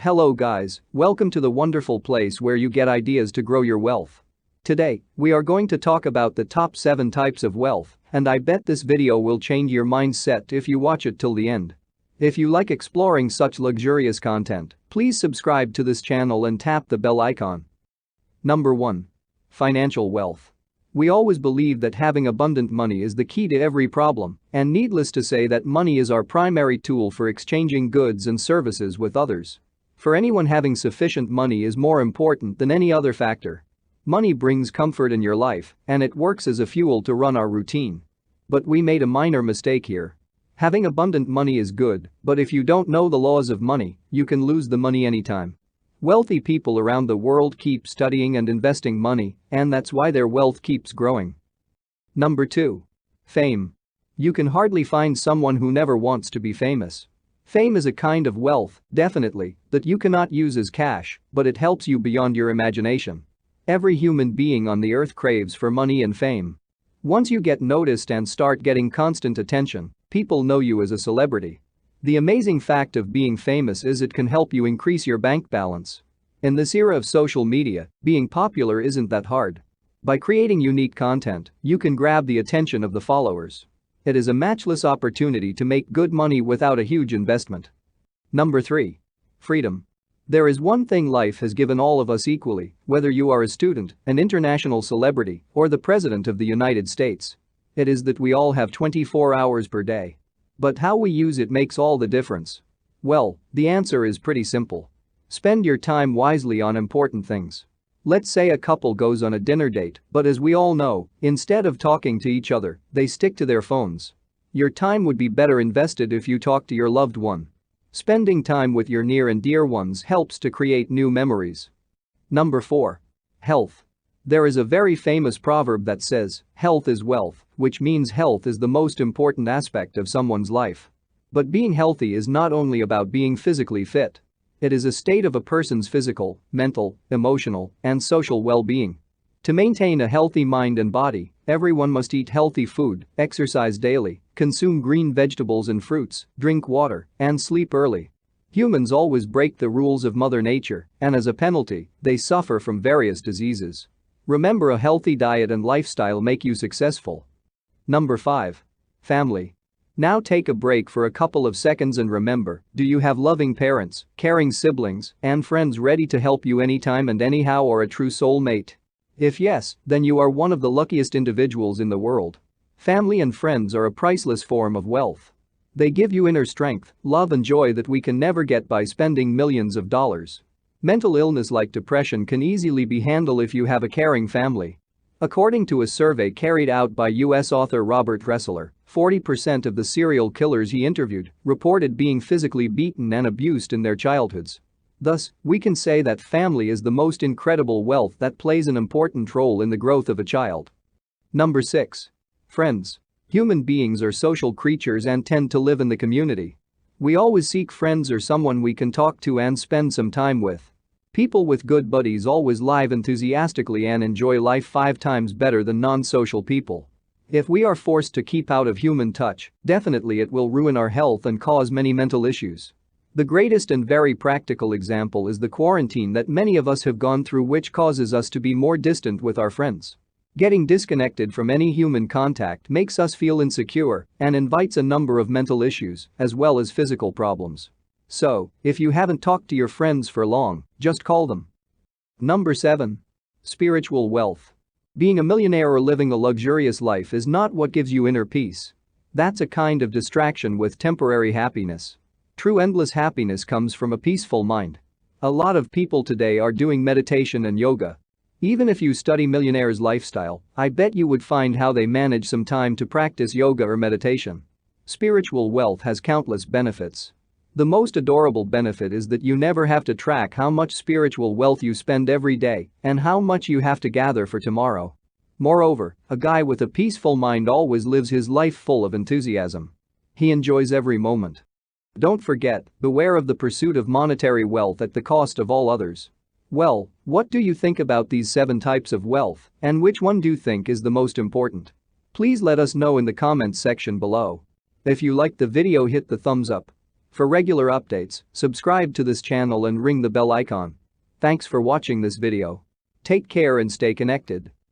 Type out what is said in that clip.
Hello guys, welcome to the wonderful place where you get ideas to grow your wealth. Today, we are going to talk about the top 7 types of wealth, and I bet this video will change your mindset if you watch it till the end. If you like exploring such luxurious content, please subscribe to this channel and tap the bell icon. Number 1. Financial wealth. We always believe that having abundant money is the key to every problem, and needless to say that money is our primary tool for exchanging goods and services with others. For anyone, having sufficient money is more important than any other factor. Money brings comfort in your life, and it works as a fuel to run our routine. But we made a minor mistake here. Having abundant money is good, but if you don't know the laws of money, you can lose the money anytime. Wealthy people around the world keep studying and investing money, and that's why their wealth keeps growing. Number 2. Fame. You can hardly find someone who never wants to be famous. Fame is a kind of wealth, definitely, that you cannot use as cash, but it helps you beyond your imagination. Every human being on the earth craves for money and fame. Once you get noticed and start getting constant attention, people know you as a celebrity. The amazing fact of being famous is it can help you increase your bank balance. In this era of social media, being popular isn't that hard. By creating unique content, you can grab the attention of the followers. It is a matchless opportunity to make good money without a huge investment. Number 3. Freedom. There is one thing life has given all of us equally, whether you are a student, an international celebrity, or the President of the United States. It is that we all have 24 hours per day. But how we use it makes all the difference. Well, the answer is pretty simple. Spend your time wisely on important things. Let's say a couple goes on a dinner date, but as we all know, instead of talking to each other, they stick to their phones. Your time would be better invested if you talk to your loved one. Spending time with your near and dear ones helps to create new memories. Number 4. Health. There is a very famous proverb that says, "Health is wealth," which means health is the most important aspect of someone's life. But being healthy is not only about being physically fit. It is a state of a person's physical, mental, emotional, and social well-being. To maintain a healthy mind and body, everyone must eat healthy food, exercise daily, consume green vegetables and fruits, drink water, and sleep early. Humans always break the rules of Mother Nature, and as a penalty, they suffer from various diseases. Remember, a healthy diet and lifestyle make you successful. Number 5. Family. Now take a break for a couple of seconds and remember, do you have loving parents, caring siblings, and friends ready to help you anytime and anyhow, or a true soulmate? If yes, then you are one of the luckiest individuals in the world. Family and friends are a priceless form of wealth. They give you inner strength, love and joy that we can never get by spending millions of dollars. Mental illness like depression can easily be handled if you have a caring family. According to a survey carried out by U.S. author Robert Ressler, 40% of the serial killers he interviewed reported being physically beaten and abused in their childhoods. Thus, we can say that family is the most incredible wealth that plays an important role in the growth of a child. Number 6. Friends. Human beings are social creatures and tend to live in the community. We always seek friends or someone we can talk to and spend some time with. People with good buddies always live enthusiastically and enjoy life 5 times better than non-social people. If we are forced to keep out of human touch, definitely it will ruin our health and cause many mental issues. The greatest and very practical example is the quarantine that many of us have gone through, which causes us to be more distant with our friends. Getting disconnected from any human contact makes us feel insecure and invites a number of mental issues as well as physical problems. So, if you haven't talked to your friends for long, just call them. Number 7. Spiritual wealth. Being a millionaire or living a luxurious life is not what gives you inner peace. That's a kind of distraction with temporary happiness. True endless happiness comes from a peaceful mind. A lot of people today are doing meditation and yoga. Even if you study millionaire's lifestyle, I bet you would find how they manage some time to practice yoga or meditation. Spiritual wealth has countless benefits. The most adorable benefit is that you never have to track how much spiritual wealth you spend every day and how much you have to gather for tomorrow. Moreover, a guy with a peaceful mind always lives his life full of enthusiasm. He enjoys every moment. Don't forget, beware of the pursuit of monetary wealth at the cost of all others. Well, what do you think about these 7 types of wealth, and which one do you think is the most important? Please let us know in the comments section below. If you liked the video, hit the thumbs up. For regular updates, subscribe to this channel and ring the bell icon. Thanks for watching this video. Take care and stay connected.